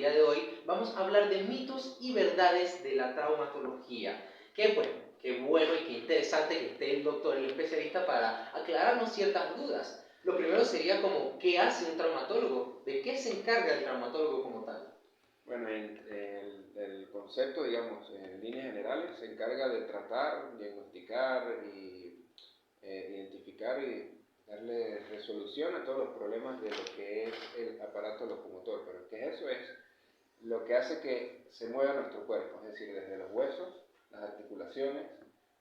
día de hoy vamos a hablar de mitos y verdades de la traumatología. Qué bueno y qué interesante que esté el doctor, el especialista, para aclararnos ciertas dudas. Lo primero sería como, ¿qué hace un traumatólogo? ¿De qué se encarga el traumatólogo como tal? Bueno, el concepto, digamos, en líneas generales, se encarga de tratar, diagnosticar y identificar y darle resolución a todos los problemas de lo que es el aparato locomotor. Pero ¿qué es eso? Es lo que hace que se mueva nuestro cuerpo, es decir, desde los huesos, las articulaciones,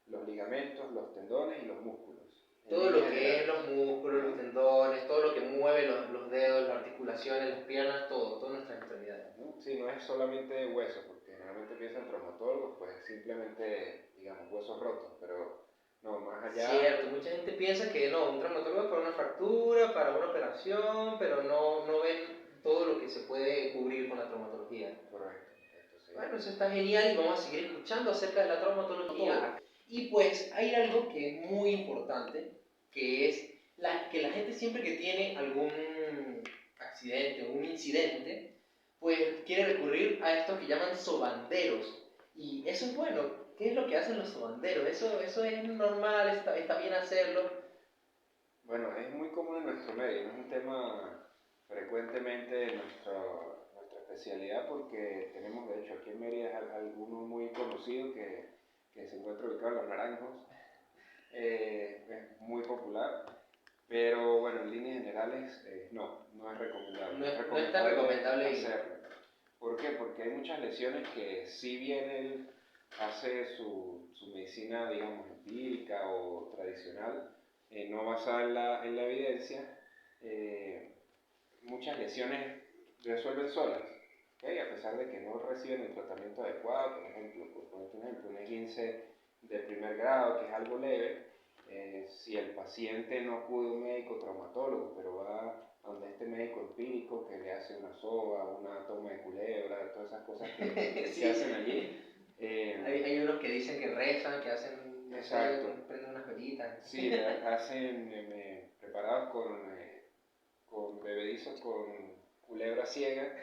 los ligamentos, los tendones y los músculos. Todo lo que es los músculos, los tendones, todo lo que mueve los dedos, las articulaciones, las piernas, todas nuestras extremidades. ¿No? Sí, no es solamente huesos, porque generalmente piensan traumatólogos, pues simplemente, digamos, huesos rotos, pero no, más allá. Cierto, mucha gente piensa que no, un traumatólogo es para una fractura, para una operación, pero no ven todo lo que se puede cubrir con la traumatología. Correcto, sí. Bueno, eso está genial y vamos a seguir escuchando acerca de la traumatología. Y pues hay algo que es muy importante, que es que la gente siempre que tiene algún accidente o un incidente, pues quiere recurrir a estos que llaman sobanderos. Y eso es bueno. ¿Qué es lo que hacen los sobanderos? Eso es normal, está bien hacerlo. Bueno, es muy común en nuestro medio, no es un tema frecuentemente en nuestra especialidad, porque tenemos, de hecho, aquí en Mérida alguno muy conocido que se encuentra ubicado en Los Naranjos. Es muy popular, pero bueno, en líneas generales no es recomendable. No es tan recomendable hacerlo. ¿Por qué? Porque hay muchas lesiones que si bien él hace su medicina, digamos, empírica o tradicional, no basada en la evidencia, muchas lesiones resuelven solas, ¿okay? A pesar de que no reciben el tratamiento adecuado. Por ejemplo, un esguince de primer grado, que es algo leve, si el paciente no acude a un médico traumatólogo, pero va a donde este médico empírico que le hace una soga, una toma de culebra, todas esas cosas que sí. se hacen allí. Hay unos que dicen que rezan, que hacen, prenden unas velitas. Sí, hacen preparados con bebedizos con culebra ciega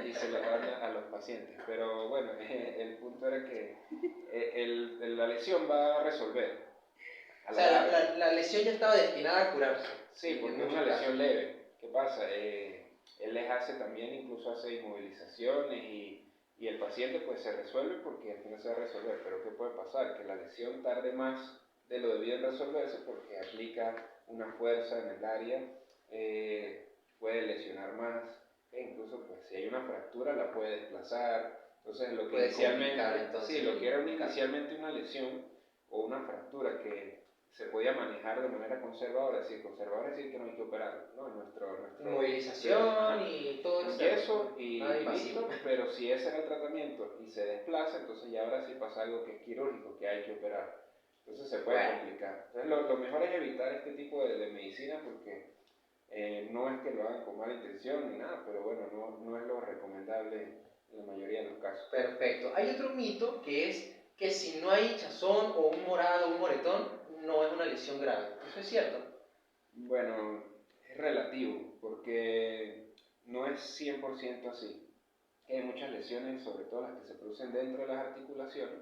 y se los dan a los pacientes. Pero bueno, el punto era que la lesión va a resolver. O sea, la lesión ya estaba destinada a curarse. Sí, porque es una lesión leve. ¿Qué pasa? Él les hace también, incluso hace inmovilizaciones y el paciente pues se resuelve porque al final se va a resolver. Pero ¿qué puede pasar? Que la lesión tarde más de lo debido en resolverse porque aplica una fuerza en el área, puede lesionar más, e incluso pues si hay una fractura la puede desplazar. Entonces lo que lo que era inicialmente una lesión o una fractura que se podía manejar de manera conservadora, es decir, que no hay que operar, ¿no? Movilización y todo eso. Yeso y listo, pero si ese era el tratamiento y se desplaza, entonces ya ahora sí pasa algo que es quirúrgico, que hay que operar. Entonces se puede complicar. Entonces lo mejor es evitar este tipo de medicina porque no es que lo hagan con mala intención ni nada, pero bueno, no es lo recomendable en la mayoría de los casos. Perfecto. Hay otro mito que es que si no hay hinchazón o un morado o un moretón, no es una lesión grave. ¿Eso es cierto? Bueno, es relativo, porque no es 100% así. Hay muchas lesiones, sobre todo las que se producen dentro de las articulaciones,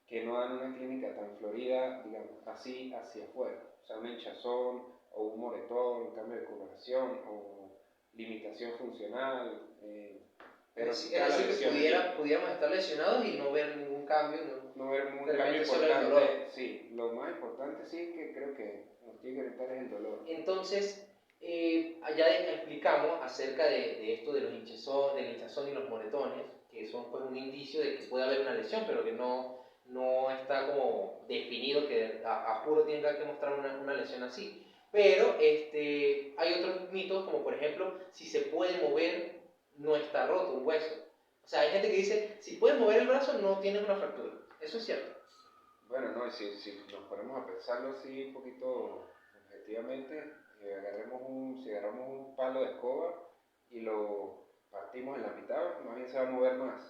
que no dan una clínica tan florida, digamos, así hacia afuera. O sea, un hinchazón o un moretón, un cambio de coloración o limitación funcional. Pero es decir, que pudiéramos estar lesionados y no ver ningún cambio. No ver ningún cambio importante. Sí, lo más importante sí que creo que nos tiene que evitar es el dolor. Entonces, ya explicamos acerca de esto de del hinchazón y los moretones, que son pues un indicio de que puede haber una lesión, pero que no está como definido que a juro tenga que mostrar una lesión así. Pero hay otros mitos, como por ejemplo, si se puede mover, no está roto un hueso. O sea, hay gente que dice, si puedes mover el brazo, no tienes una fractura. Eso es cierto. Bueno, no, si nos ponemos a pensarlo así un poquito objetivamente, si agarramos un palo de escoba y lo partimos en la mitad, más bien se va a mover más.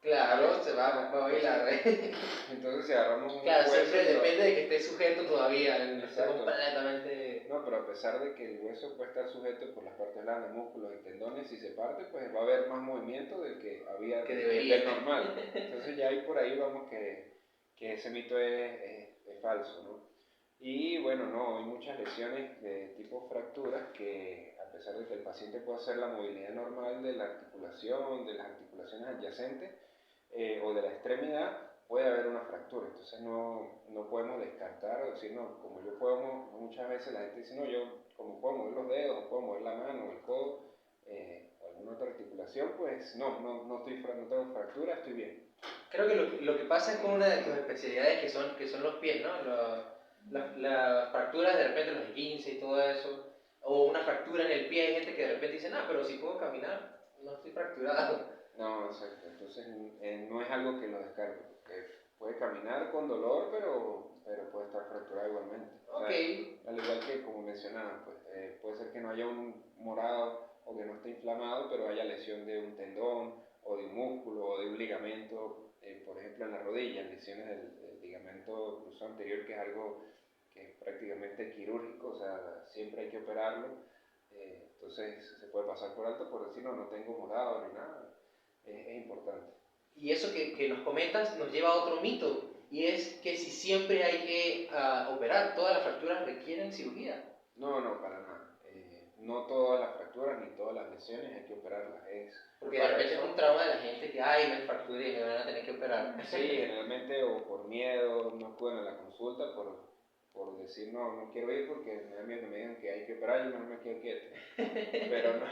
Claro, se va a bailar. Entonces si agarramos un claro, hueso, siempre depende de que esté sujeto todavía, esté exacto, completamente no, pero a pesar de que el hueso puede estar sujeto por las partes blandas, músculos y tendones, si se parte, pues va a haber más movimiento del que había del normal. Entonces ya ahí por ahí vamos que ese mito es falso, ¿no? Y bueno, no, hay muchas lesiones de tipo fracturas que a pesar de que el paciente pueda hacer la movilidad normal de la articulación, de las articulaciones adyacentes o de la extremidad, puede haber una fractura. Entonces no podemos descartar o decir, no, como yo puedo, muchas veces la gente dice, no, yo como puedo mover los dedos, o puedo mover la mano o el codo o alguna otra articulación, pues no tengo fractura, estoy bien. Creo que lo que pasa es con una de tus especialidades que son los pies, ¿no? Las fracturas de repente, los 15 y todo eso, o una fractura en el pie, hay gente que de repente dice, no, pero si puedo caminar, no estoy fracturado. No, exacto. Entonces no es algo que lo descargue, porque puede caminar con dolor, pero puede estar fracturado igualmente. Ok. O sea, al igual que como mencionaba, pues, puede ser que no haya un morado o que no esté inflamado, pero haya lesión de un tendón o de un músculo o de un ligamento, por ejemplo en la rodilla, lesiones del ligamento cruzado anterior, que es algo que es prácticamente quirúrgico, o sea, siempre hay que operarlo. Entonces se puede pasar por alto por decir, no tengo morado ni nada. Es importante. Y eso que nos comentas nos lleva a otro mito, y es que si siempre hay que operar, todas las fracturas requieren cirugía. No, para nada. No todas las fracturas ni todas las lesiones hay que operarlas. Porque de repente es un trauma de la gente que, ay, me fracturé y me van a tener que operar. Sí, generalmente o por miedo no acuden a la consulta por decir, no quiero ir porque me da miedo que me digan que hay que operar y yo no me quedo quieto. Pero no,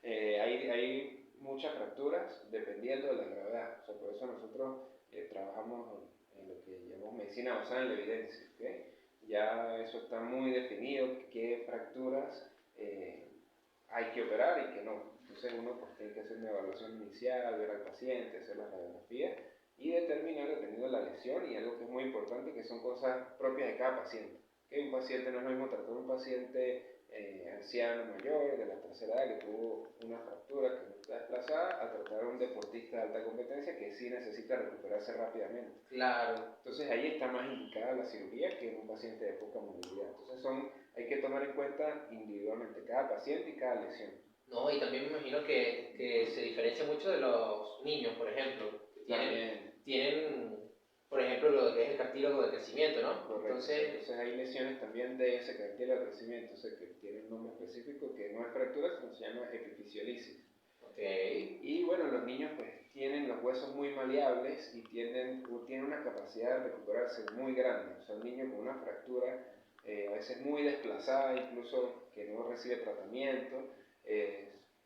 hay muchas fracturas dependiendo de la gravedad. O sea, por eso nosotros trabajamos en lo que llamamos medicina basada en la evidencia. ¿Okay? Ya eso está muy definido, qué fracturas hay que operar y qué no. Entonces uno pues, tiene que hacer una evaluación inicial, ver al paciente, hacer la radiografía y determinar dependiendo de la lesión y algo que es muy importante que son cosas propias de cada paciente. Que un paciente no es lo mismo tratar a un paciente anciano mayor de la tercera edad que tuvo una fractura que no está desplazada a tratar a un deportista de alta competencia que sí necesita recuperarse rápidamente. Claro. Entonces ahí está más indicada la cirugía que en un paciente de poca movilidad. Entonces hay que tomar en cuenta individualmente cada paciente y cada lesión. No, y también me imagino que se diferencia mucho de los niños, por ejemplo, que tienen, por ejemplo, lo que es el cartílago de crecimiento, ¿no? Correcto. Entonces hay lesiones también de ese cartílago de crecimiento, o sea, que tiene un nombre específico que no es fractura, sino se llama epifisiolisis. Okay. Y bueno, los niños pues tienen los huesos muy maleables y tienen una capacidad de recuperarse muy grande. O sea, un niño con una fractura a veces muy desplazada, incluso que no recibe tratamiento,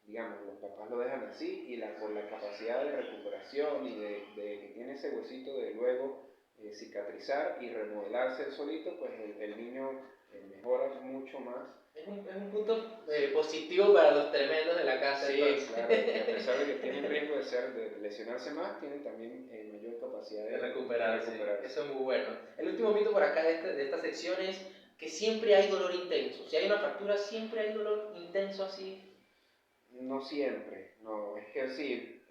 digamos, los papás lo dejan así y por la capacidad de recuperación y de que tiene ese huesito de luego cicatrizar y remodelarse el solito, pues el niño mejora mucho más. Es un punto positivo para los tremendos de la casa. Sí, claro, que a pesar de que tienen riesgo de lesionarse más, tienen también mayor capacidad de recuperarse. Eso es muy bueno. El último mito por acá de esta sección es que siempre hay dolor intenso. Si hay una fractura, siempre hay dolor intenso así. No siempre, no, es que sí,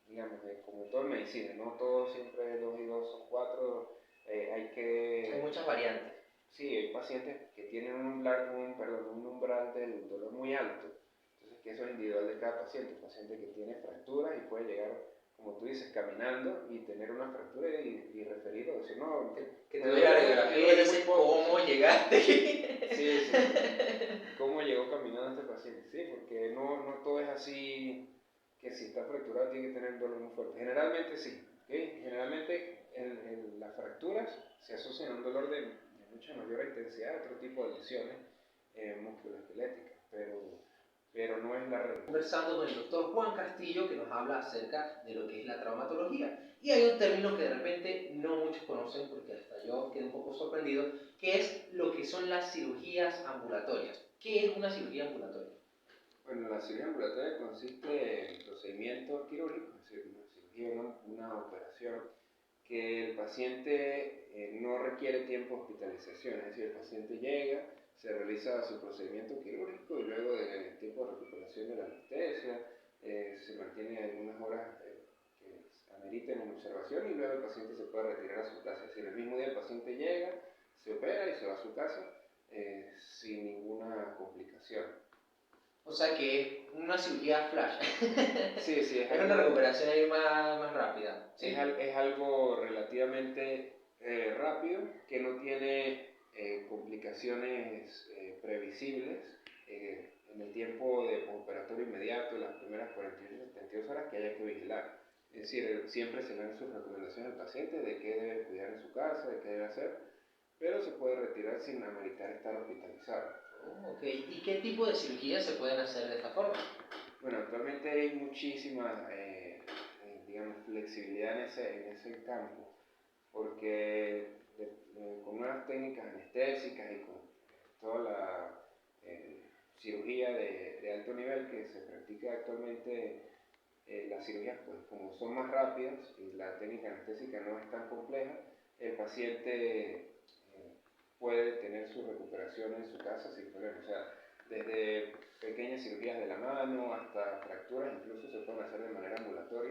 digamos, como todo en medicina, no todo siempre es 2 y 2 son 4, hay muchas variantes. Sí, hay pacientes que tienen un umbral del dolor muy alto, entonces que eso es individual de cada paciente, un paciente que tiene fracturas y puede llegar, como tú dices, caminando y tener una fractura y referirlo, decir, no, que te doy la radiografía y dices, ¿cómo llegaste? Sí, ¿cómo llegó caminando este paciente? Sí, porque no todo es así, que si está fracturado tiene que tener dolor muy fuerte. Generalmente sí, ¿okay? Generalmente las fracturas se asocian a un dolor de mucha mayor intensidad, otro tipo de lesiones musculoesqueléticas, pero no es la regla. Conversando con el doctor Juan Castillo, que nos habla acerca de lo que es la traumatología. Y hay un término que de repente no muchos conocen, porque hasta yo quedé un poco sorprendido, que es lo que son las cirugías ambulatorias. ¿Qué es una cirugía ambulatoria? Bueno, la cirugía ambulatoria consiste en procedimientos quirúrgicos, es decir, una cirugía, una operación, que el paciente no requiere tiempo de hospitalización, es decir, el paciente llega, se realiza su procedimiento quirúrgico y luego de tiempo de recuperación de la anestesia, se mantiene algunas horas que ameriten en observación y luego el paciente se puede retirar a su casa. Es decir, el mismo día el paciente llega, se opera y se va a su casa sin ninguna complicación. O sea que es una cirugía flash. Sí, sí, es una recuperación ahí más rápida. ¿Sí? Es algo relativamente rápido, que no tiene complicaciones previsibles en el tiempo de postoperatorio inmediato, las primeras 48 o 72 horas que haya que vigilar. Es decir, siempre se le dan sus recomendaciones al paciente de qué debe cuidar en su casa, de qué debe hacer, pero se puede retirar sin ameritar estar hospitalizado. Ok, ¿y qué tipo de cirugías se pueden hacer de esta forma? Bueno, actualmente hay muchísima, digamos, flexibilidad en ese campo, porque con nuevas técnicas anestésicas y con toda la cirugía de alto nivel que se practica actualmente, las cirugías, pues como son más rápidas y la técnica anestésica no es tan compleja, el paciente puede tener su recuperación en su casa sin problema. O sea, desde pequeñas cirugías de la mano hasta fracturas, incluso se pueden hacer de manera ambulatoria.